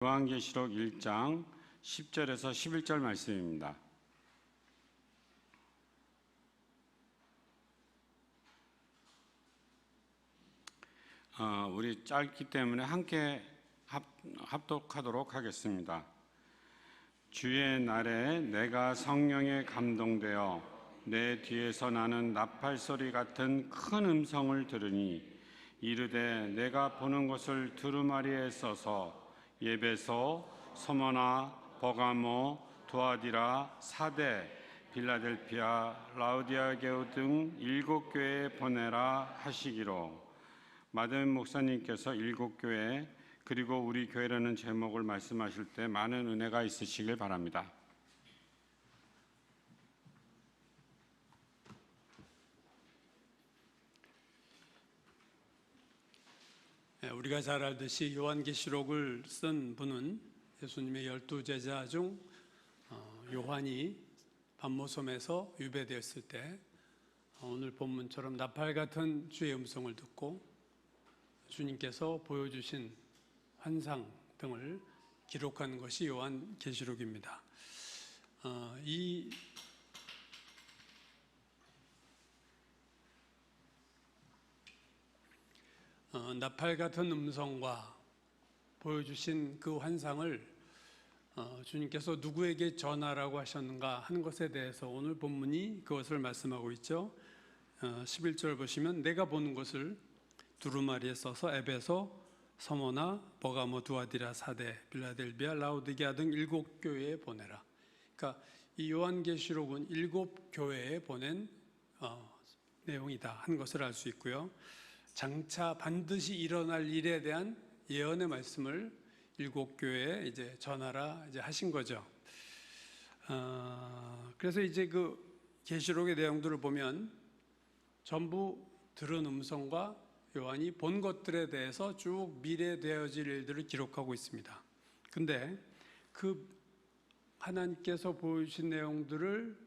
요한계시록 1장 10절에서 11절 말씀입니다. 우리 짧기 때문에 함께 합독하도록 하겠습니다. 주의 날에 내가 성령에 감동되어 내 뒤에서 나는 나팔소리 같은 큰 음성을 들으니 이르되 내가 보는 것을 두루마리에 써서 에베소, 서머나, 버가모, 두아디라, 사대, 빌라델피아, 라우디아게오 등 7교회에 보내라 하시기로. 마든 목사님께서 7교회 그리고 우리 교회라는 제목을 말씀하실 때 많은 은혜가 있으시길 바랍니다. 우리가 잘 알듯이 요한계시록을 쓴 분은 예수님의 12제자 중 요한이 반모섬에서 유배되었을 때 오늘 본문처럼 나팔 같은 주의 음성을 듣고 주님께서 보여주신 환상 등을 기록한 것이 요한계시록입니다. 이 나팔 같은 음성과 보여주신 그 환상을 주님께서 누구에게 전하라고 하셨는가 하는 것에 대해서 오늘 본문이 그것을 말씀하고 있죠. 11절 보시면 내가 보는 것을 두루마리에 써서 에베소, 서머나, 버가모, 두아디라, 사대, 빌라델비아, 라우디게아 등 7교회에 보내라. 그러니까 이 요한계시록은 7교회에 보낸 내용이다 하는 것을 알 수 있고요. 장차 반드시 일어날 일에 대한 예언의 말씀을 7교회에 이제 전하라 이제 하신 거죠. 그래서 이제 그 계시록의 내용들을 보면 전부 들은 음성과 요한이 본 것들에 대해서 쭉 미래되어질 일들을 기록하고 있습니다. 근데 그 하나님께서 보여주신 내용들을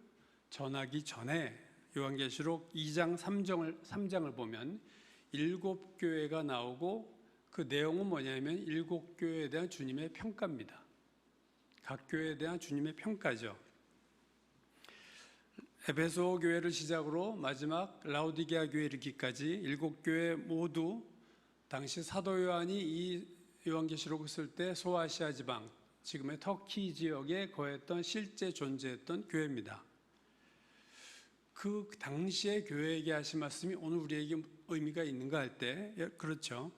전하기 전에 요한계시록 2장 3장을 보면 7교회가 나오고 그 내용은 뭐냐면 7교회에 대한 주님의 평가입니다. 각 교회에 대한 주님의 평가죠. 에베소 교회를 시작으로 마지막 라우디게아 교회에 이르기까지 7교회 모두 당시 사도 요한이 이 요한계시록을 쓸 때 소아시아 지방, 지금의 터키 지역에 거했던 실제 존재했던 교회입니다. 그 당시의 교회에게 하신 말씀이 오늘 우리에게 의미가 있는가 할 때 그렇죠.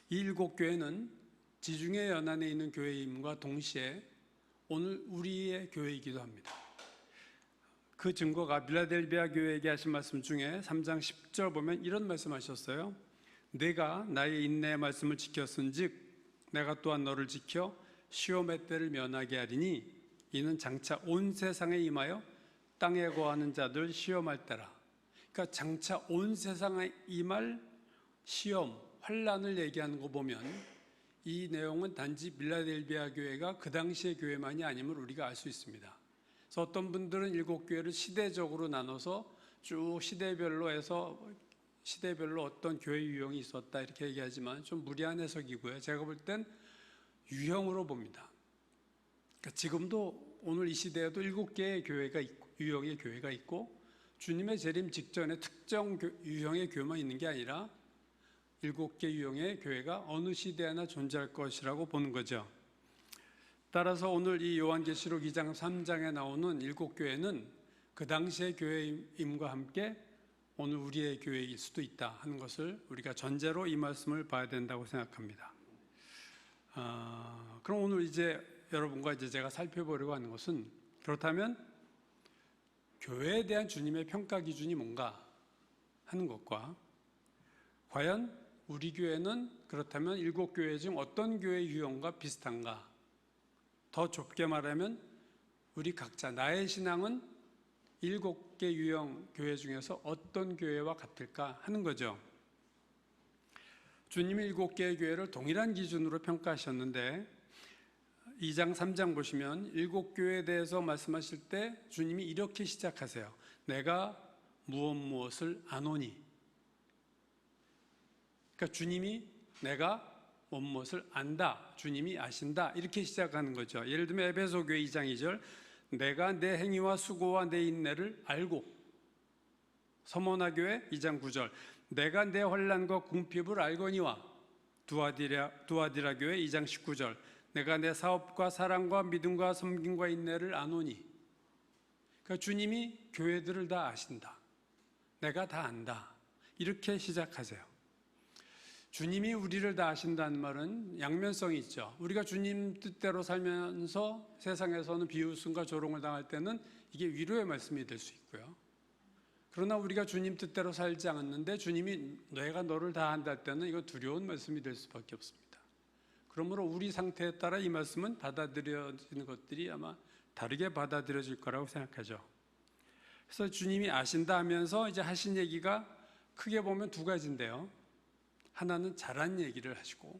이 7교회는 지중해 연안에 있는 교회임과 동시에 오늘 우리의 교회이기도 합니다. 그 증거가 빌라델비아 교회에게 하신 말씀 중에 3장 10절 보면 이런 말씀하셨어요. 내가 나의 인내의 말씀을 지켰은즉 내가 또한 너를 지켜 시험의 때를 면하게 하리니 이는 장차 온 세상에 임하여 땅에 거하는 자들 시험할 때라. 그러니까 장차 온 세상에 임할 시험, 환난을 얘기하는 거 보면 이 내용은 단지 빌라델비아 교회가 그 당시의 교회만이 아님을 우리가 알 수 있습니다. 그래서 어떤 분들은 7교회를 시대적으로 나눠서 쭉 시대별로 해서 시대별로 어떤 교회 유형이 있었다 이렇게 얘기하지만 좀 무리한 해석이고요. 제가 볼 땐 유형으로 봅니다. 그러니까 지금도 오늘 이 시대에도 7개의 교회가 있고, 유형의 교회가 있고 주님의 재림 직전에 특정 유형의 교회만 있는 게 아니라 7개 유형의 교회가 어느 시대에나 존재할 것이라고 보는 거죠. 따라서 오늘 이 요한계시록 2장 3장에 나오는 7교회는 그 당시의 교회임과 함께 오늘 우리의 교회일 수도 있다 하는 것을 우리가 전제로 이 말씀을 봐야 된다고 생각합니다. 그럼 오늘 이제 여러분과 이제 제가 살펴보려고 하는 것은 그렇다면 교회에 대한 주님의 평가 기준이 뭔가 하는 것과 과연 우리 교회는 그렇다면 7교회 중 어떤 교회 유형과 비슷한가? 더 좁게 말하면 우리 각자 나의 신앙은 7개 유형 교회 중에서 어떤 교회와 같을까 하는 거죠. 주님이 7개의 교회를 동일한 기준으로 평가하셨는데 2장 3장 보시면 7교회에 대해서 말씀하실 때 주님이 이렇게 시작하세요. 내가 무엇을 아노니. 그러니까 주님이 내가 무엇을 안다, 주님이 아신다, 이렇게 시작하는 거죠. 예를 들면 에베소 교회 2장 2절, 내가 내 행위와 수고와 내 인내를 알고. 서머나 교회 2장 9절, 내가 내 환난과 궁핍을 알거니와. 두아디라 교회 2장 19절, 내가 내 사업과 사랑과 믿음과 섬김과 인내를 아노니. 그러니까 주님이 교회들을 다 아신다, 내가 다 안다, 이렇게 시작하세요. 주님이 우리를 다 아신다는 말은 양면성이 있죠. 우리가 주님 뜻대로 살면서 세상에서는 비웃음과 조롱을 당할 때는 이게 위로의 말씀이 될 수 있고요. 그러나 우리가 주님 뜻대로 살지 않았는데 주님이 내가 너를 다 한다 할 때는 이거 두려운 말씀이 될 수밖에 없습니다. 그러므로 우리 상태에 따라 이 말씀은 받아들여지는 것들이 아마 다르게 받아들여질 거라고 생각하죠. 그래서 주님이 아신다 하면서 이제 하신 얘기가 크게 보면 두 가지인데요. 하나는 잘한 얘기를 하시고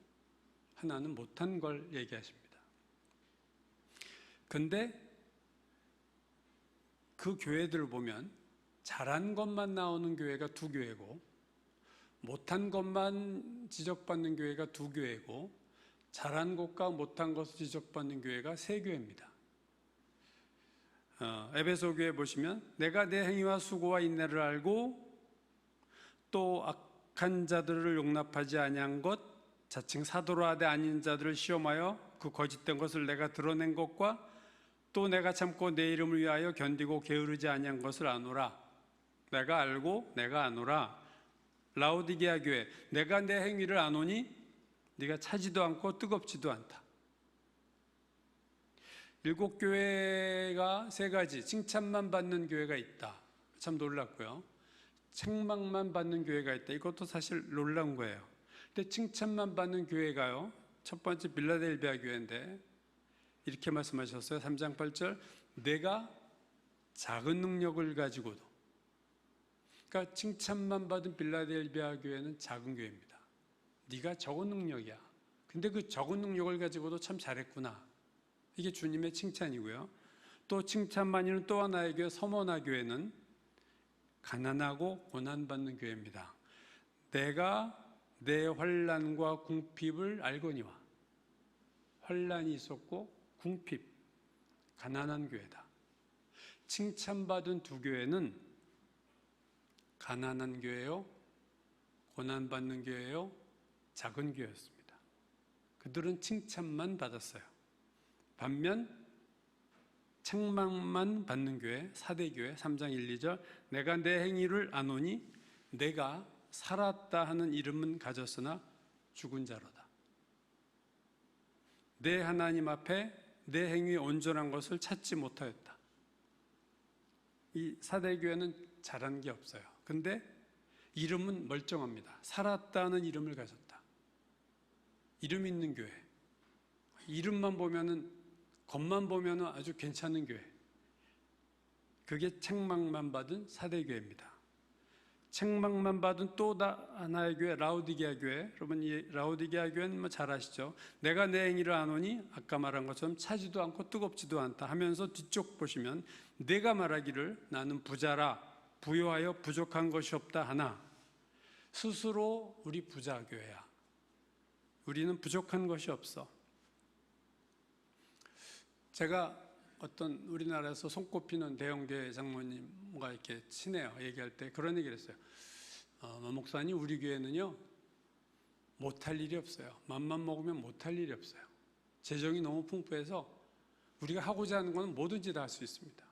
하나는 못한 걸 얘기하십니다. 근데 그 교회들을 보면 잘한 것만 나오는 교회가 두 교회고 못한 것만 지적받는 교회가 두 교회고 잘한 것과 못한 것을 지적받는 교회가 세 교회입니다. 에베소 교회 보시면 내가 내 행위와 수고와 인내를 알고 또 악한 자들을 용납하지 아니한 것, 자칭 사도로 하되 아닌 자들을 시험하여 그 거짓된 것을 내가 드러낸 것과 또 내가 참고 내 이름을 위하여 견디고 게으르지 아니한 것을 아노라. 내가 알고 내가 아노라. 라오디게아 교회, 내가 내 행위를 아노니 네가 차지도 않고 뜨겁지도 않다. 7교회가 세 가지, 칭찬만 받는 교회가 있다. 참 놀랐고요. 책망만 받는 교회가 있다. 이것도 사실 놀라운 거예요. 근데 칭찬만 받는 교회가요, 첫 번째 빌라델비아 교회인데 이렇게 말씀하셨어요. 3장 8절, 내가 작은 능력을 가지고도. 그러니까 칭찬만 받은 빌라델비아 교회는 작은 교회입니다. 네가 적은 능력이야. 근데 그 적은 능력을 가지고도 참 잘했구나. 이게 주님의 칭찬이고요. 또 칭찬만 있는 또 하나의 교회, 서머나 교회는 가난하고 고난받는 교회입니다. 내가 내 환난과 궁핍을 알거니와. 환난이 있었고 궁핍, 가난한 교회다. 칭찬받은 두 교회는 가난한 교회요, 고난받는 교회요, 작은 교회였습니다. 그들은 칭찬만 받았어요. 반면 책망만 받는 교회, 사대교회 3장 1, 2절, 내가 내 행위를 아노니 내가 살았다 하는 이름은 가졌으나 죽은 자로다. 내 하나님 앞에 내 행위에 온전한 것을 찾지 못하였다. 이 사대교회는 잘한 게 없어요. 근데 이름은 멀쩡합니다. 살았다는 이름을 가졌다. 이름 있는 교회. 이름만 보면은, 겉만 보면은 아주 괜찮은 교회. 그게 책망만 받은 사대교회입니다. 책망만 받은 또 하나의 교회, 라오디게아 교회. 여러분, 이 라오디게아 교회는 뭐 잘 아시죠? 내가 내 행위를 아노니 아까 말한 것처럼 차지도 않고 뜨겁지도 않다 하면서 뒤쪽 보시면 내가 말하기를 나는 부자라 부요하여 부족한 것이 없다 하나 스스로 우리 부자 교회야. 우리는 부족한 것이 없어. 제가 어떤 우리나라에서 손꼽히는 대형교회 장로님과 이렇게 친해요. 얘기할 때 그런 얘기를 했어요. 목사님, 우리 교회는요 못할 일이 없어요. 맘만 먹으면 못할 일이 없어요. 재정이 너무 풍부해서 우리가 하고자 하는 건 뭐든지 다 할 수 있습니다.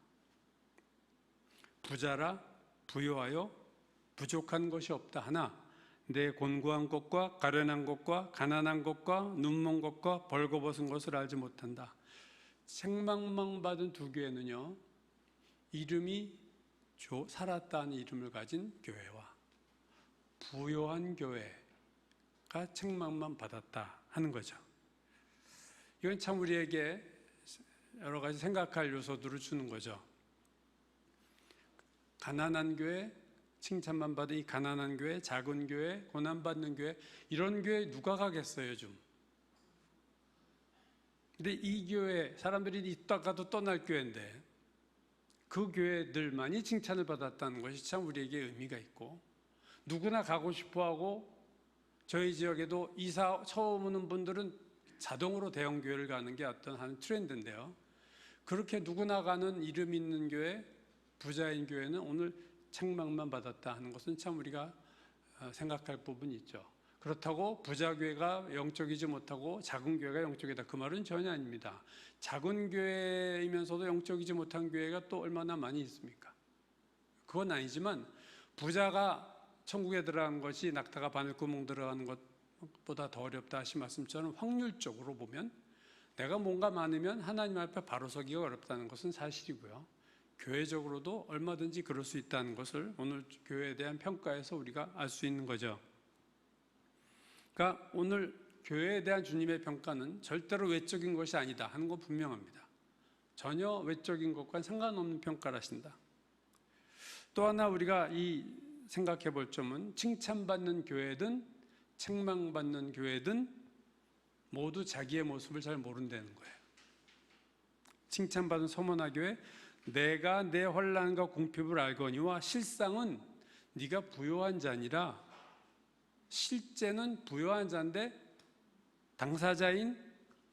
부자라 부요하여 부족한 것이 없다 하나 내 곤고한 것과 가련한 것과 가난한 것과 눈먼 것과 벌거벗은 것을 알지 못한다. 책망만 받은 두 교회는요, 이름이 살았다는 이름을 가진 교회와 부요한 교회가 책망만 받았다 하는 거죠. 이건 참 우리에게 여러 가지 생각할 요소들을 주는 거죠. 가난한 교회, 칭찬만 받은 이 가난한 교회, 작은 교회, 고난받는 교회, 이런 교회 누가 가겠어요, 요즘? 근데 이 교회, 사람들이 있다가도 떠날 교회인데 그 교회들만이 칭찬을 받았다는 것이 참 우리에게 의미가 있고 누구나 가고 싶어하고 저희 지역에도 이사 처음 오는 분들은 자동으로 대형 교회를 가는 게 어떤 한 트렌드인데요. 그렇게 누구나 가는 이름 있는 교회, 부자인 교회는 오늘 책망만 받았다 하는 것은 참 우리가 생각할 부분이 있죠. 그렇다고 부자 교회가 영적이지 못하고 작은 교회가 영적이다, 그 말은 전혀 아닙니다. 작은 교회이면서도 영적이지 못한 교회가 또 얼마나 많이 있습니까? 그건 아니지만 부자가 천국에 들어가는 것이 낙타가 바늘구멍 들어가는 것보다 더 어렵다 하신 말씀처럼 확률적으로 보면 내가 뭔가 많으면 하나님 앞에 바로 서기가 어렵다는 것은 사실이고요. 교회적으로도 얼마든지 그럴 수 있다는 것을 오늘 교회에 대한 평가에서 우리가 알 수 있는 거죠. 그러니까 오늘 교회에 대한 주님의 평가는 절대로 외적인 것이 아니다 하는 건 분명합니다. 전혀 외적인 것과는 상관없는 평가를 하신다. 또 하나 우리가 생각해 볼 점은 칭찬받는 교회든 책망받는 교회든 모두 자기의 모습을 잘 모른다는 거예요. 칭찬받은 서머나 교회, 내가 내 환난과 궁핍을 알거니와 실상은 네가 부요한 자니라. 실제는 부요한 자인데 당사자인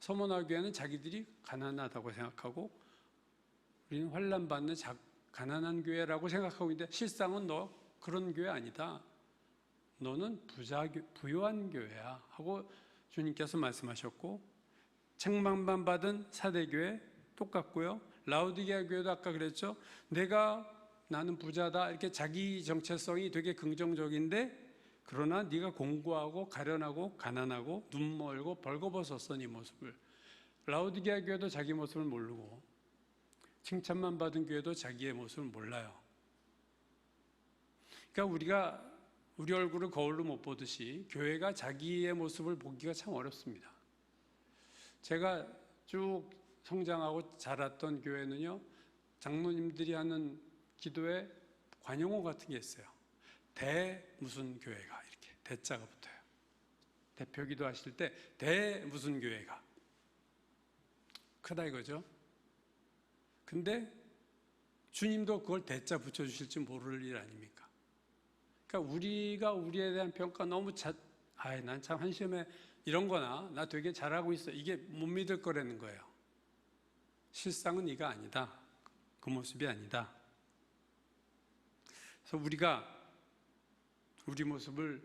서머나 교회는 자기들이 가난하다고 생각하고 우리는 환난 받는 가난한 교회라고 생각하고 있는데 실상은 너 그런 교회 아니다. 너는 부요한 교회야 하고 주님께서 말씀하셨고, 책망만 받은 사대교회 똑같고요. 라우디게아 교회도 아까 그랬죠. 나는 부자다 이렇게 자기 정체성이 되게 긍정적인데 그러나 네가 공고하고 가련하고 가난하고 눈 멀고 벌거벗었어 네 모습을. 라우디게아 교회도 자기 모습을 모르고 칭찬만 받은 교회도 자기의 모습을 몰라요. 그러니까 우리 얼굴을 거울로 못 보듯이 교회가 자기의 모습을 보기가 참 어렵습니다. 제가 쭉 성장하고 자랐던 교회는요, 장로님들이 하는 기도에 관용어 같은 게 있어요. 대 무슨 교회가 이렇게 대자가 붙어요. 대표 기도하실 때 대 무슨 교회가 크다 이거죠. 근데 주님도 그걸 대자 붙여주실지 모를 일 아닙니까? 그러니까 우리가 우리에 대한 평가 너무 난 참 한심해 이런 거나 나 되게 잘하고 있어 이게 못 믿을 거라는 거예요. 실상은 이가 아니다. 그 모습이 아니다. 그래서 우리가 우리 모습을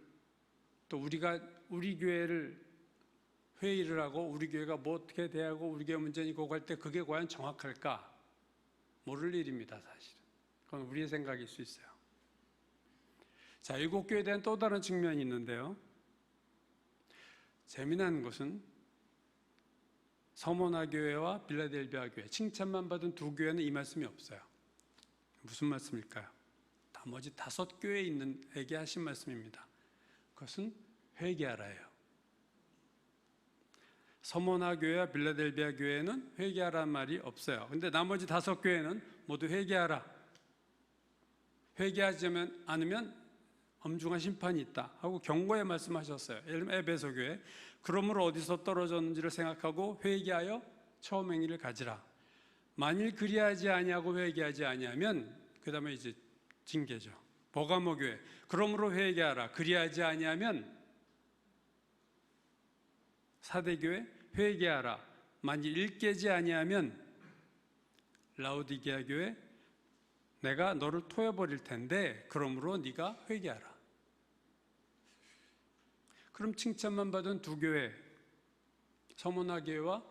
또 우리 교회를 회의를 하고 우리 교회가 뭐 어떻게 대하고 우리 교회 문제니 그거 할 때 그게 과연 정확할까? 모를 일입니다, 사실은. 그건 우리의 생각일 수 있어요. 자, 일곱 교회에 대한 또 다른 측면이 있는데요. 재미난 것은 서머나 교회와 빌라델비아 교회, 칭찬만 받은 두 교회는 이 말씀이 없어요. 무슨 말씀일까요? 나머지 5교회에 있는 에게 하신 말씀입니다. 그것은 회개하라예요. 서머나 교회와 빌라델비아 교회는 회개하라는 말이 없어요. 근데 나머지 5교회는 모두 회개하라. 회개하지 않으면 엄중한 심판이 있다 하고 경고의 말씀하셨어요. 예를 들면 에베소 교회, 그러므로 어디서 떨어졌는지를 생각하고 회개하여 처음 행위를 가지라. 만일 그리하지 아니하고 회개하지 아니하면 그 다음에 이제 징계죠. 버가모 교회, 그러므로 회개하라. 그리하지 아니하면 사대교회, 회개하라. 만일 일깨지 아니하면 라우디게아 교회, 내가 너를 토해버릴 텐데 그러므로 네가 회개하라. 그럼 칭찬만 받은 두 교회, 서머나 교회와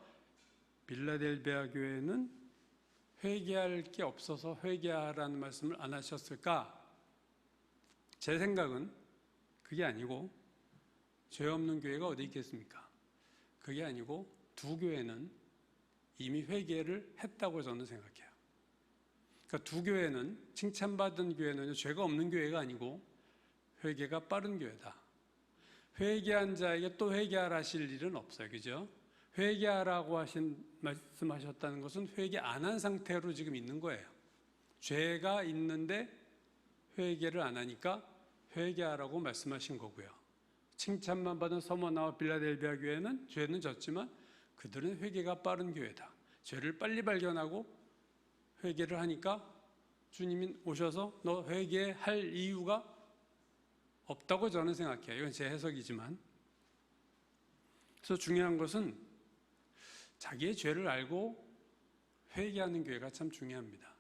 빌라델비아 교회는 회개할 게 없어서 회개하라는 말씀을 안 하셨을까? 제 생각은 그게 아니고, 죄 없는 교회가 어디 있겠습니까? 그게 아니고 두 교회는 이미 회개를 했다고 저는 생각해요. 그러니까 두 교회는, 칭찬받은 교회는 죄가 없는 교회가 아니고 회개가 빠른 교회다. 회개한 자에게 또 회개하라 하실 일은 없어요. 그죠? 회개하라고 말씀하셨다는 것은 회개 안 한 상태로 지금 있는 거예요. 죄가 있는데 회개를 안 하니까 회개하라고 말씀하신 거고요. 칭찬만 받은 서머나와 빌라델비아 교회는 죄는 졌지만 그들은 회개가 빠른 교회다. 죄를 빨리 발견하고 회개를 하니까 주님이 오셔서 너 회개할 이유가 없다고 저는 생각해요. 이건 제 해석이지만. 그래서 중요한 것은 자기의 죄를 알고 회개하는 교회가 참 중요합니다.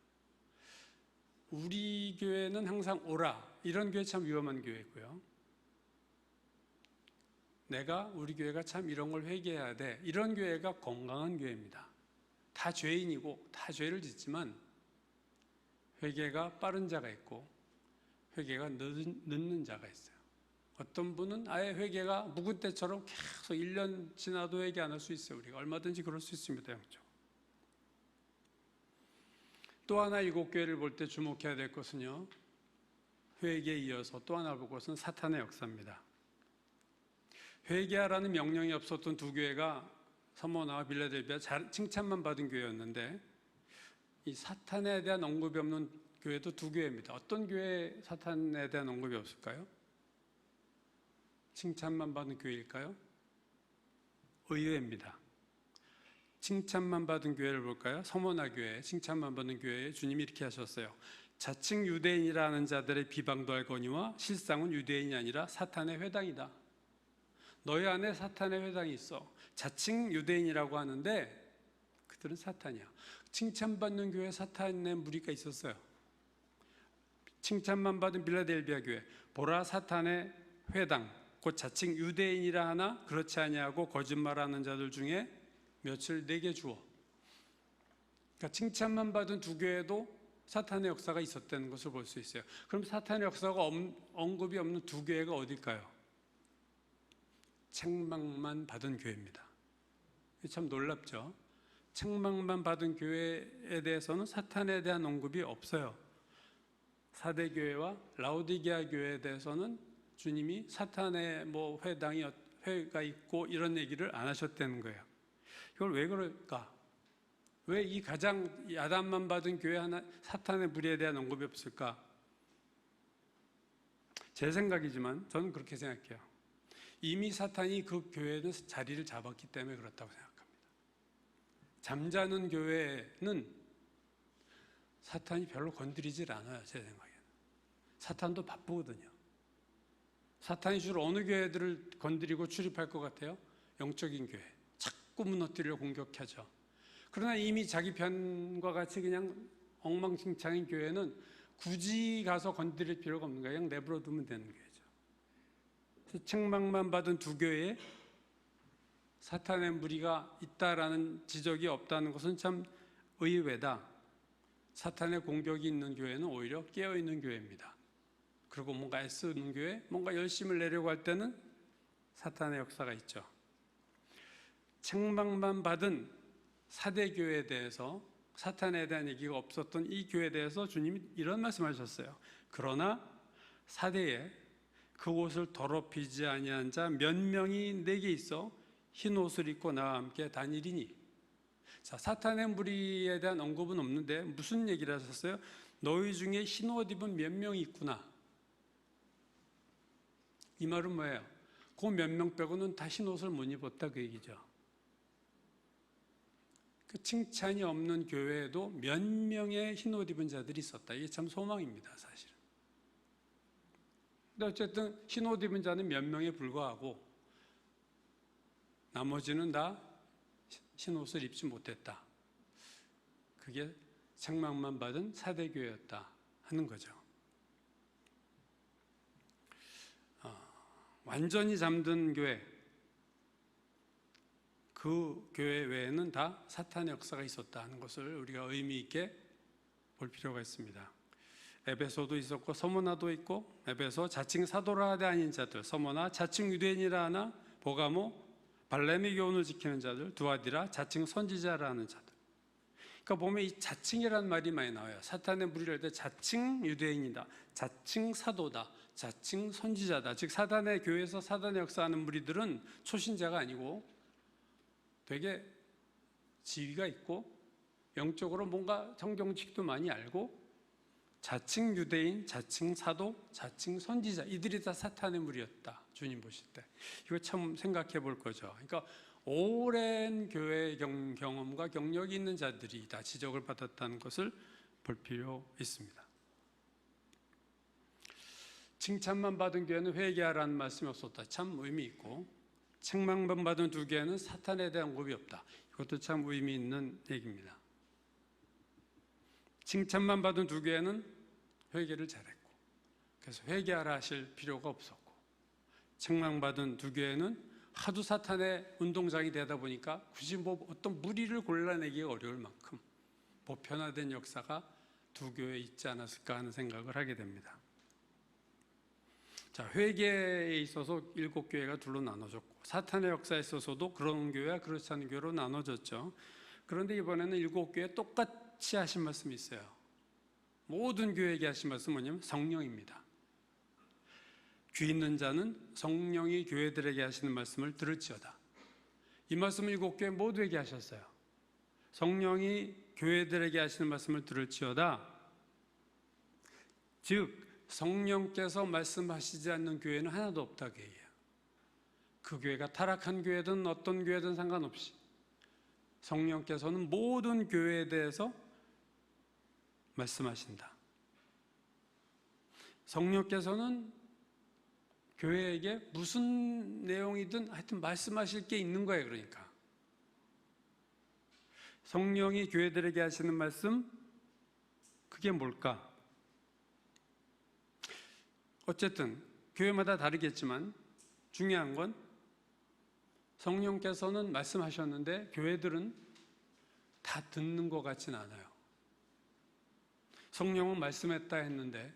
우리 교회는 항상 오라, 이런 교회 참 위험한 교회고요. 우리 교회가 참 이런 걸 회개해야 돼, 이런 교회가 건강한 교회입니다. 다 죄인이고 다 죄를 짓지만 회개가 빠른 자가 있고 회개가 늦는 자가 있어요. 어떤 분은 아예 회개가 묵은 때처럼 계속 1년 지나도 회개 안 할 수 있어요. 우리가 얼마든지 그럴 수 있습니다. 영적. 또 하나 이곳 교회를 볼 때 주목해야 될 것은요, 회개에 이어서 또 하나 볼 것은 사탄의 역사입니다. 회개하라는 명령이 없었던 두 교회가 서머나와 빌라델비아 칭찬만 받은 교회였는데, 이 사탄에 대한 언급이 없는 교회도 두 교회입니다. 어떤 교회에 사탄에 대한 언급이 없을까요? 칭찬만 받은 교회일까요? 의외입니다. 칭찬만 받은 교회를 볼까요? 서머나 교회, 칭찬만 받은 교회에 주님이 이렇게 하셨어요. 자칭 유대인이라는 자들의 비방도 할거니와 실상은 유대인이 아니라 사탄의 회당이다. 너희 안에 사탄의 회당이 있어. 자칭 유대인이라고 하는데 그들은 사탄이야. 칭찬받는 교회에 사탄의 무리가 있었어요. 칭찬만 받은 빌라델비아 교회, 보라 사탄의 회당, 곧 자칭 유대인이라 하나 그렇지 아니하고 거짓말하는 자들 중에 며칠 내게 주어. 그러니까 칭찬만 받은 두 교회도 사탄의 역사가 있었다는 것을 볼 수 있어요. 그럼 사탄의 역사가 언급이 없는 두 교회가 어딜까요? 책망만 받은 교회입니다. 참 놀랍죠? 책망만 받은 교회에 대해서는 사탄에 대한 언급이 없어요. 사대 교회와 라오디게아 교회에 대해서는 주님이 사탄의 회가 있고 이런 얘기를 안 하셨다는 거예요. 이걸 왜 그럴까? 왜 이 가장 야단만 받은 교회 하나 사탄의 무리에 대한 언급이 없을까? 제 생각이지만 저는 그렇게 생각해요. 이미 사탄이 그 교회는 자리를 잡았기 때문에 그렇다고 생각합니다. 잠자는 교회는 사탄이 별로 건드리질 않아요. 제 생각에는. 사탄도 바쁘거든요. 사탄이 주로 어느 교회들을 건드리고 출입할 것 같아요? 영적인 교회. 자꾸 무너뜨리려 공격하죠. 그러나 이미 자기 편과 같이 그냥 엉망진창인 교회는 굳이 가서 건드릴 필요가 없는 거예요. 그냥 내버려 두면 되는 거예요. 책망만 받은 두 교회에 사탄의 무리가 있다라는 지적이 없다는 것은 참 의외다. 사탄의 공격이 있는 교회는 오히려 깨어있는 교회입니다. 그리고 뭔가 애쓰는 교회, 뭔가 열심을 내려고 할 때는 사탄의 역사가 있죠. 책망만 받은 사대 교회에 대해서 사탄에 대한 얘기가 없었던 이 교회에 대해서 주님이 이런 말씀하셨어요. 그러나 사대에 그 옷을 더럽히지 아니한 자 몇 명이 내게 있어 흰 옷을 입고 나와 함께 다니리니. 자, 사탄의 무리에 대한 언급은 없는데 무슨 얘기를 하셨어요? 너희 중에 흰 옷 입은 몇 명이 있구나. 이 말은 뭐예요? 그 몇 명 빼고는 다 흰 옷을 못 입었다 그 얘기죠. 그 칭찬이 없는 교회에도 몇 명의 흰 옷 입은 자들이 있었다. 이게 참 소망입니다, 사실은. 근데 어쨌든 흰 옷 입은 자는 몇 명에 불과하고 나머지는 다 흰 옷을 입지 못했다. 그게 책망만 받은 사대교회였다 하는 거죠. 완전히 잠든 교회, 그 교회 외에는 다 사탄의 역사가 있었다 하는 것을 우리가 의미 있게 볼 필요가 있습니다. 에베소도 있었고 서머나도 있고, 에베소 자칭 사도라 하되 아닌 자들, 서머나 자칭 유대인이라 하나, 보가모 발레미 교훈을 지키는 자들, 두아디라 자칭 선지자라 하는 자들. 그러니까 보면 이 자칭이라는 말이 많이 나와요. 사탄의 무리를 할 때 자칭 유대인이다, 자칭 사도다, 자칭 선지자다. 즉 사단의 교회에서 사단의 역사하는 무리들은 초신자가 아니고 되게 지위가 있고 영적으로 뭔가 성경직도 많이 알고 자칭 유대인, 자칭 사도, 자칭 선지자, 이들이 다 사탄의 무리였다. 주님 보실 때. 이거 참 생각해 볼 거죠. 그러니까 오랜 교회 경험과 경력이 있는 자들이 다 지적을 받았다는 것을 볼 필요 있습니다. 칭찬만 받은 교회는 회개하라는 말씀이 없었다. 참 의미 있고, 책망만 받은 두 교회는 사탄에 대한 겁이 없다. 이것도 참 의미 있는 얘기입니다. 칭찬만 받은 두 교회는 회개를 잘했고, 그래서 회개하라 하실 필요가 없었고, 책망받은 두 교회는 하도 사탄의 운동장이 되다 보니까 굳이 어떤 무리를 골라내기 어려울 만큼 보편화된 역사가 두 교회에 있지 않았을까 하는 생각을 하게 됩니다. 자, 회개에 있어서 7교회가 둘로 나눠졌고, 사탄의 역사에 있어서도 그런 교회와 그렇지 않은 교회로 나눠졌죠. 그런데 이번에는 7교회 똑같이 하신 말씀이 있어요. 모든 교회에게 하신 말씀은 뭐냐면 성령입니다. 귀 있는 자는 성령이 교회들에게 하시는 말씀을 들을지어다. 이 말씀을 7교회 모두에게 하셨어요. 성령이 교회들에게 하시는 말씀을 들을지어다. 즉 성령께서 말씀하시지 않는 교회는 하나도 없다 그 얘기예요. 그 교회가 타락한 교회든 어떤 교회든 상관없이 성령께서는 모든 교회에 대해서 말씀하신다. 성령께서는 교회에게 무슨 내용이든 하여튼 말씀하실 게 있는 거예요. 그러니까 성령이 교회들에게 하시는 말씀, 그게 뭘까? 어쨌든 교회마다 다르겠지만 중요한 건 성령께서는 말씀하셨는데 교회들은 다 듣는 것 같진 않아요. 성령은 말씀했다 했는데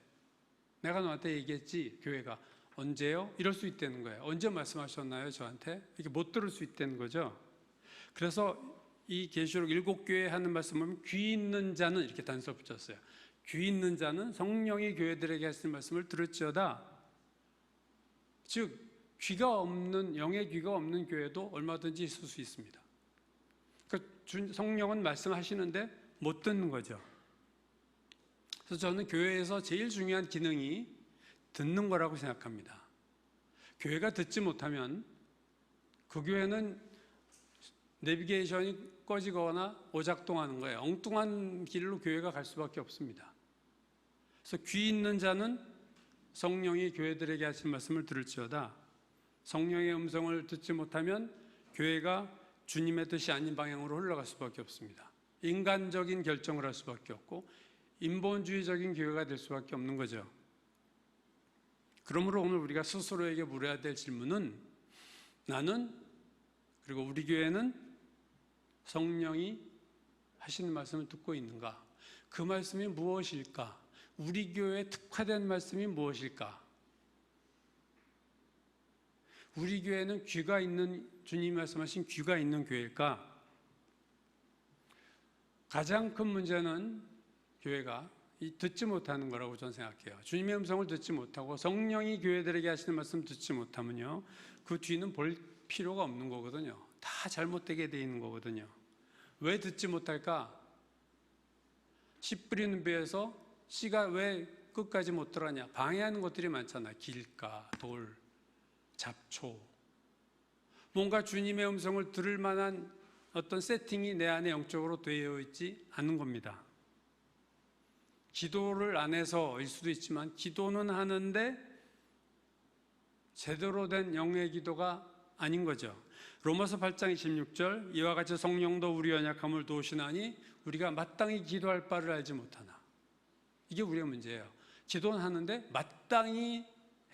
내가 너한테 얘기했지, 교회가 언제요? 이럴 수 있다는 거예요. 언제 말씀하셨나요 저한테? 이게 못 들을 수 있다는 거죠. 그래서 이 계시록 7교회에 하는 말씀은 귀 있는 자는 이렇게 단서 붙였어요. 귀 있는 자는 성령이 교회들에게 하시는 말씀을 들을지어다. 즉 귀가 없는, 영의 귀가 없는 교회도 얼마든지 있을 수 있습니다. 그러니까 성령은 말씀하시는데 못 듣는 거죠. 그래서 저는 교회에서 제일 중요한 기능이 듣는 거라고 생각합니다. 교회가 듣지 못하면 그 교회는 내비게이션이 꺼지거나 오작동하는 거예요. 엉뚱한 길로 교회가 갈 수밖에 없습니다. 그래서 귀 있는 자는 성령이 교회들에게 하신 말씀을 들을지어다. 성령의 음성을 듣지 못하면 교회가 주님의 뜻이 아닌 방향으로 흘러갈 수밖에 없습니다. 인간적인 결정을 할 수밖에 없고 인본주의적인 교회가 될 수밖에 없는 거죠. 그러므로 오늘 우리가 스스로에게 물어야 될 질문은, 나는, 그리고 우리 교회는 성령이 하시는 말씀을 듣고 있는가? 그 말씀이 무엇일까? 우리 교회에 특화된 말씀이 무엇일까? 우리 교회는 귀가 있는, 주님이 말씀하신 귀가 있는 교회일까? 가장 큰 문제는 교회가 듣지 못하는 거라고 저는 생각해요. 주님의 음성을 듣지 못하고 성령이 교회들에게 하시는 말씀 듣지 못하면요, 그 뒤는 볼 필요가 없는 거거든요. 다 잘못되게 돼 있는 거거든요. 왜 듣지 못할까? 씨 뿌리는 배에서 씨가 왜 끝까지 못 들어가냐? 방해하는 것들이 많잖아요. 길가, 돌, 잡초. 뭔가 주님의 음성을 들을 만한 어떤 세팅이 내 안에 영적으로 되어 있지 않은 겁니다. 기도를 안 해서일 수도 있지만 기도는 하는데 제대로 된 영의 기도가 아닌 거죠. 로마서 8장 26절, 이와 같이 성령도 우리 연약함을 도우시나니 우리가 마땅히 기도할 바를 알지 못하나. 이게 우리의 문제예요. 기도는 하는데 마땅히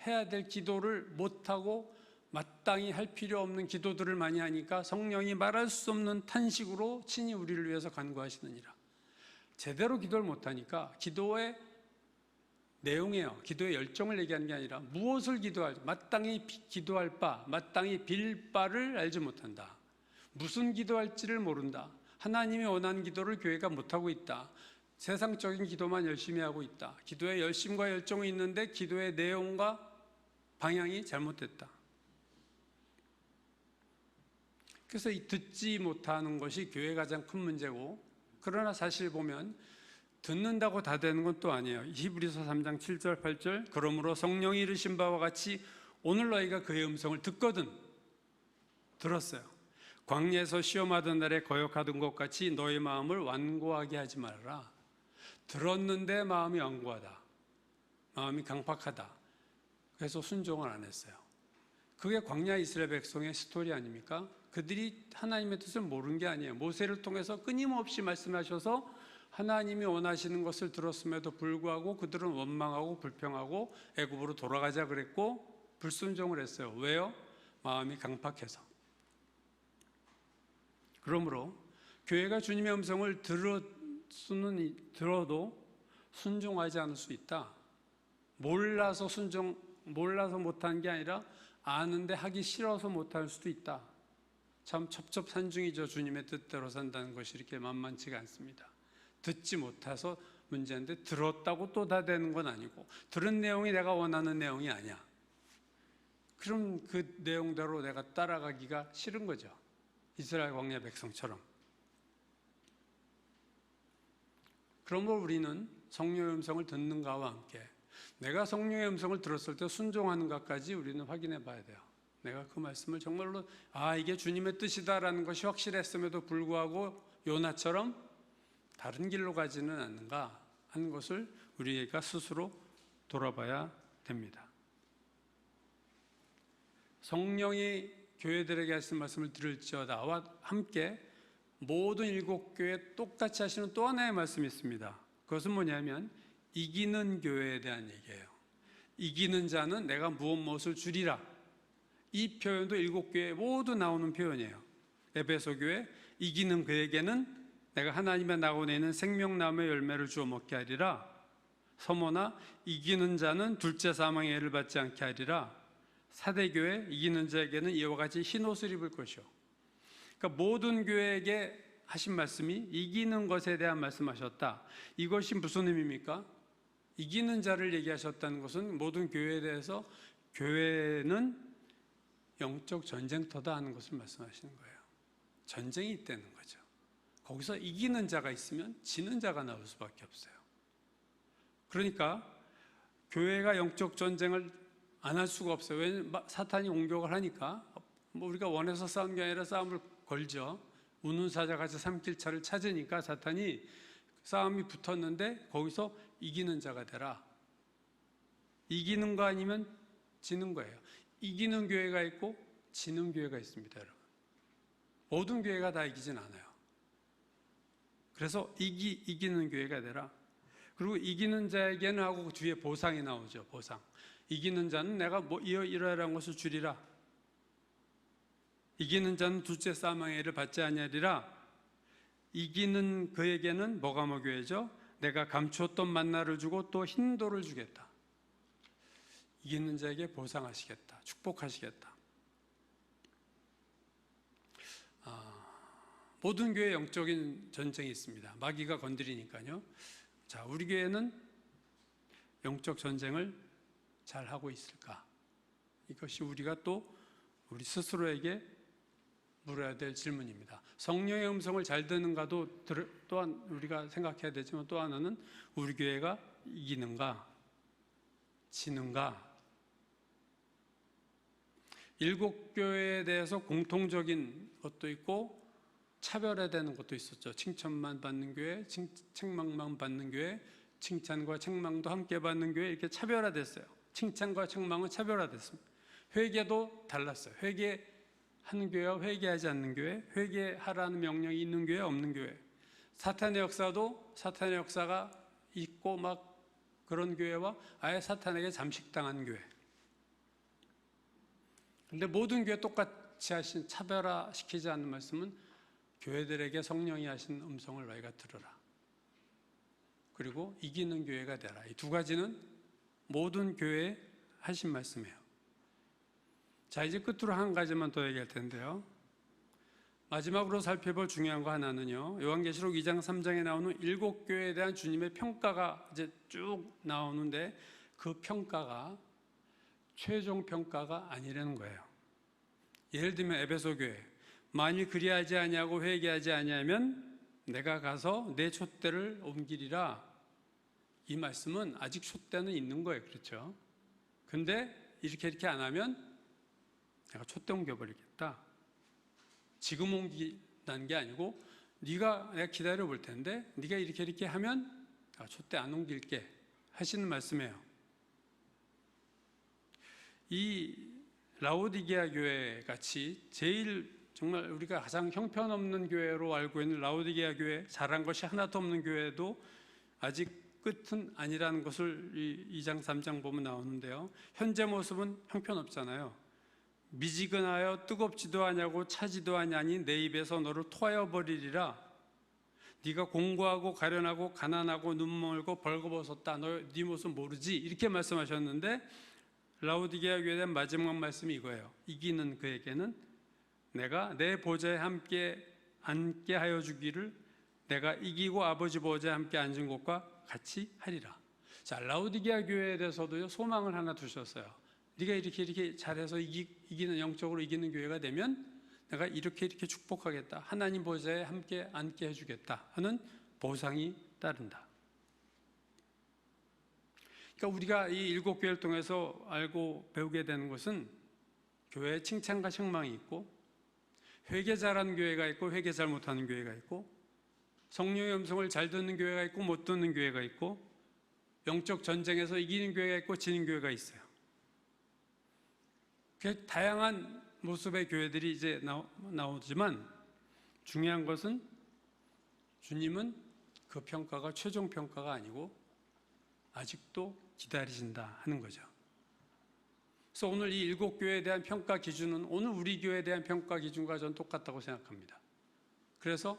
해야 될 기도를 못하고 마땅히 할 필요 없는 기도들을 많이 하니까 성령이 말할 수 없는 탄식으로 친히 우리를 위해서 간구하시느니라. 제대로 기도를 못하니까 기도의 내용이에요. 기도의 열정을 얘기하는 게 아니라 무엇을 기도할지, 마땅히 기도할 바, 마땅히 빌 바를 알지 못한다. 무슨 기도할지를 모른다. 하나님이 원하는 기도를 교회가 못하고 있다. 세상적인 기도만 열심히 하고 있다. 기도에 열심과 열정이 있는데 기도의 내용과 방향이 잘못됐다. 그래서 이 듣지 못하는 것이 교회의 가장 큰 문제고, 그러나 사실 보면 듣는다고 다 되는 건 또 아니에요. 히브리서 3장 7절 8절, 그러므로 성령이 이르신 바와 같이 오늘 너희가 그의 음성을 듣거든, 들었어요. 광야에서 시험하던 날에 거역하던 것 같이 너희 마음을 완고하게 하지 말아라. 들었는데 마음이 완고하다, 마음이 강팍하다, 그래서 순종을 안 했어요. 그게 광야 이스라엘 백성의 스토리 아닙니까? 그들이 하나님의 뜻을 모르는 게 아니에요. 모세를 통해서 끊임없이 말씀하셔서 하나님이 원하시는 것을 들었음에도 불구하고 그들은 원망하고 불평하고 애굽으로 돌아가자 그랬고 불순종을 했어요. 왜요? 마음이 강팍해서. 그러므로 교회가 주님의 음성을 들어도 순종하지 않을 수 있다. 몰라서 못한 게 아니라 아는데 하기 싫어서 못할 수도 있다. 참 첩첩산중이죠. 주님의 뜻대로 산다는 것이 이렇게 만만치가 않습니다. 듣지 못해서 문제인데 들었다고 또 다 되는 건 아니고 들은 내용이 내가 원하는 내용이 아니야. 그럼 그 내용대로 내가 따라가기가 싫은 거죠. 이스라엘 광야 백성처럼. 그러므로 우리는 성령의 음성을 듣는가와 함께 내가 성령의 음성을 들었을 때 순종하는가까지 우리는 확인해 봐야 돼요. 내가 그 말씀을 정말로 이게 주님의 뜻이다라는 것이 확실했음에도 불구하고 요나처럼 다른 길로 가지는 않는가 하는 것을 우리가 스스로 돌아봐야 됩니다. 성령이 교회들에게 하신 말씀을 들을지어다와 함께 모든 7교회에 똑같이 하시는 또 하나의 말씀이 있습니다. 그것은 뭐냐면 이기는 교회에 대한 얘기예요. 이기는 자는 내가 무엇을 주리라. 이 표현도 7교회에 모두 나오는 표현이에요. 에베소 교회 이기는 그에게는 내가 하나님의 낙원에 있는 생명나무의 열매를 주어 먹게 하리라. 서머나 이기는 자는 둘째 사망의 해를 받지 않게 하리라. 사대교회 이기는 자에게는 이와 같이 흰옷을 입을 것이요. 그러니까 모든 교회에게 하신 말씀이 이기는 것에 대한 말씀하셨다. 이것이 무슨 의미입니까? 이기는 자를 얘기하셨다는 것은 모든 교회에 대해서 교회는 영적 전쟁터다 하는 것을 말씀하시는 거예요. 전쟁이 있다는 거죠. 거기서 이기는 자가 있으면 지는 자가 나올 수밖에 없어요. 그러니까 교회가 영적 전쟁을 안 할 수가 없어요. 왜냐하면 사탄이 공격을 하니까 우리가 원해서 싸운 게 아니라 싸움을 걸죠. 우는 사자같이 삼킬차를 찾으니까 사탄이 싸움이 붙었는데 거기서 이기는 자가 되라. 이기는 거 아니면 지는 거예요. 이기는 교회가 있고 지는 교회가 있습니다, 여러분. 모든 교회가 다 이기진 않아요. 그래서 이기는 교회가 되라. 그리고 이기는 자에게는 하고 뒤에 보상이 나오죠. 보상. 이기는 자는 내가 이러이러한 것을 주리라. 이기는 자는 둘째 사망의 해를 받지 아니하리라. 이기는 그에게는 뭐가 교회죠? 내가 감추었던 만나를 주고 또 흰돌을 주겠다. 이기는 자에게 보상하시겠다. 축복하시겠다. 모든 교회에 영적인 전쟁이 있습니다. 마귀가 건드리니까요. 자, 우리 교회는 영적 전쟁을 잘 하고 있을까? 이것이 우리가 또 우리 스스로에게 물어야 될 질문입니다. 성령의 음성을 잘 듣는가도 또한 우리가 생각해야 되지만 또 하나는 우리 교회가 이기는가, 지는가. 7교회에 대해서 공통적인 것도 있고 차별화되는 것도 있었죠. 칭찬만 받는 교회, 책망만 받는 교회, 칭찬과 책망도 함께 받는 교회 이렇게 차별화됐어요. 칭찬과 책망은 차별화됐습니다. 회개도 달랐어요. 회개하는 교회와 회개하지 않는 교회, 회개하라는 명령이 있는 교회, 없는 교회. 사탄의 역사도 사탄의 역사가 있고 막 그런 교회와 아예 사탄에게 잠식당한 교회. 근데 모든 교회 똑같이 하신 차별화시키지 않는 말씀은 교회들에게 성령이 하신 음성을 너희가 들으라. 그리고 이기는 교회가 되라. 이 두 가지는 모든 교회에 하신 말씀이에요. 자, 이제 끝으로 한 가지만 더 얘기할 텐데요. 마지막으로 살펴볼 중요한 거 하나는요. 요한계시록 2장 3장에 나오는 7교회에 대한 주님의 평가가 이제 쭉 나오는데 그 평가가 최종 평가가 아니라는 거예요. 예를 들면 에베소 교회, 만일 그리하지 아니하고 회개하지 아니하면 내가 가서 내 촛대를 옮기리라. 이 말씀은 아직 촛대는 있는 거예요. 그렇죠? 근데 이렇게 안 하면 내가 촛대 옮겨버리겠다. 지금 옮긴다는 게 아니고 내가 기다려 볼 텐데 네가 이렇게 하면 내가 촛대 안 옮길게 하시는 말씀이에요. 이 라오디게아 교회 같이 제일 정말 우리가 가장 형편없는 교회로 알고 있는 라오디게아 교회, 잘한 것이 하나도 없는 교회도 아직 끝은 아니라는 것을 2장 3장 보면 나오는데요. 현재 모습은 형편없잖아요. 미지근하여 뜨겁지도 아니하고 차지도 아니하니 내 입에서 너를 토하여 버리리라. 네가 공고하고 가련하고 가난하고 눈멀고 벌거벗었다. 너 네 모습 모르지? 이렇게 말씀하셨는데 라오디게아 교회에 대한 마지막 말씀이 이거예요. 이기는 그에게는 내가 내 보좌에 함께 앉게 하여 주기를 내가 이기고 아버지 보좌에 함께 앉은 것과 같이 하리라. 자, 라오디게아 교회에 대해서도 소망을 하나 두셨어요. 네가 이렇게 잘해서 이기는, 영적으로 이기는 교회가 되면 내가 이렇게 축복하겠다. 하나님 보좌에 함께 앉게 해주겠다 하는 보상이 따른다. 그러니까 우리가 이 7교회를 통해서 알고 배우게 되는 것은 교회에 칭찬과 책망이 있고, 회개 잘하는 교회가 있고 회개 잘 못하는 교회가 있고, 성령의 음성을 잘 듣는 교회가 있고 못 듣는 교회가 있고, 영적 전쟁에서 이기는 교회가 있고 지는 교회가 있어요. 그 다양한 모습의 교회들이 이제 나오지만 중요한 것은 주님은 그 평가가 최종 평가가 아니고 아직도 기다리신다 하는 거죠. 그래서 오늘 이 7교회에 대한 평가 기준은 오늘 우리 교회에 대한 평가 기준과 전 똑같다고 생각합니다. 그래서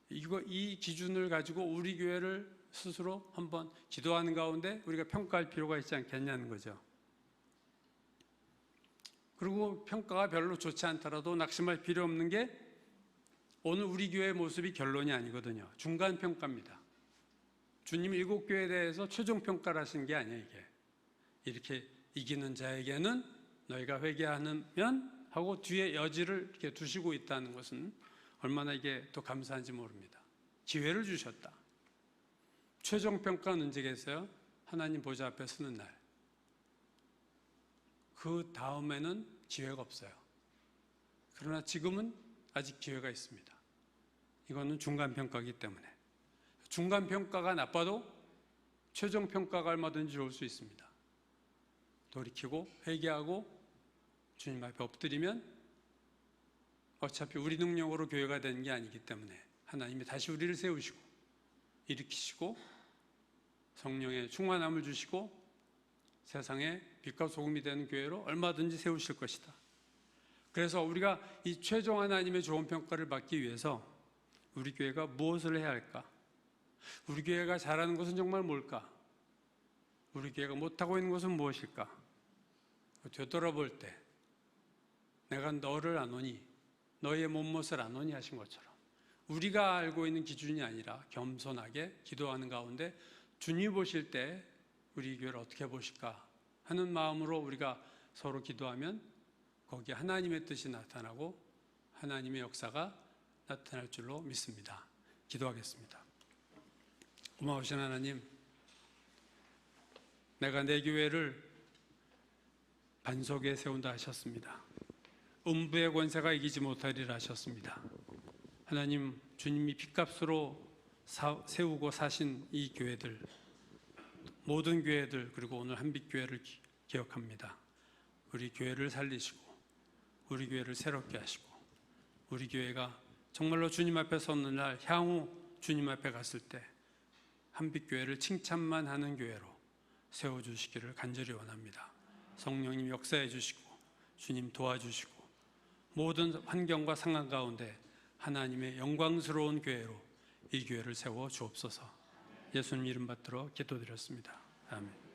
이 기준을 가지고 우리 교회를 스스로 한번 기도하는 가운데 우리가 평가할 필요가 있지 않겠냐는 거죠. 그리고 평가가 별로 좋지 않더라도 낙심할 필요 없는 게 오늘 우리 교회의 모습이 결론이 아니거든요. 중간 평가입니다. 주님 7교회에 대해서 최종 평가를 하신 게 아니에요. 이렇게 이기는 자에게는 너희가 회개하면 하고 뒤에 여지를 이렇게 두시고 있다는 것은 얼마나 이게 더 감사한지 모릅니다. 기회를 주셨다. 최종 평가는 언제겠어요? 하나님 보좌 앞에 서는 날. 그 다음에는 기회가 없어요. 그러나 지금은 아직 기회가 있습니다. 이거는 중간평가이기 때문에. 중간평가가 나빠도 최종평가가 얼마든지 올 수 있습니다. 돌이키고 회개하고 주님 앞에 엎드리면 어차피 우리 능력으로 교회가 되는 게 아니기 때문에 하나님이 다시 우리를 세우시고 일으키시고 성령의 충만함을 주시고 세상에 빛과 소금이 되는 교회로 얼마든지 세우실 것이다. 그래서 우리가 이 최종 하나님의 좋은 평가를 받기 위해서 우리 교회가 무엇을 해야 할까? 우리 교회가 잘하는 것은 정말 뭘까? 우리 교회가 못하고 있는 것은 무엇일까? 되돌아볼 때 내가 너를 안 오니, 너의 못못을 안 오니 하신 것처럼 우리가 알고 있는 기준이 아니라 겸손하게 기도하는 가운데 주님 보실 때 우리 교회를 어떻게 보실까 하는 마음으로 우리가 서로 기도하면 거기에 하나님의 뜻이 나타나고 하나님의 역사가 나타날 줄로 믿습니다. 기도하겠습니다. 고마우신 하나님, 내가 내 교회를 반석에 세운다 하셨습니다. 음부의 권세가 이기지 못하리라 하셨습니다. 하나님, 주님이 핏값으로 세우고 사신 이 교회들, 모든 교회들, 그리고 오늘 한빛교회를 기억합니다. 우리 교회를 살리시고 우리 교회를 새롭게 하시고 우리 교회가 정말로 주님 앞에 섰는 날 향후 주님 앞에 갔을 때 한빛교회를 칭찬만 하는 교회로 세워주시기를 간절히 원합니다. 성령님 역사해 주시고 주님 도와주시고 모든 환경과 상황 가운데 하나님의 영광스러운 교회로 이 교회를 세워 주옵소서. 예수님 이름 받들어 기도드렸습니다. 아멘.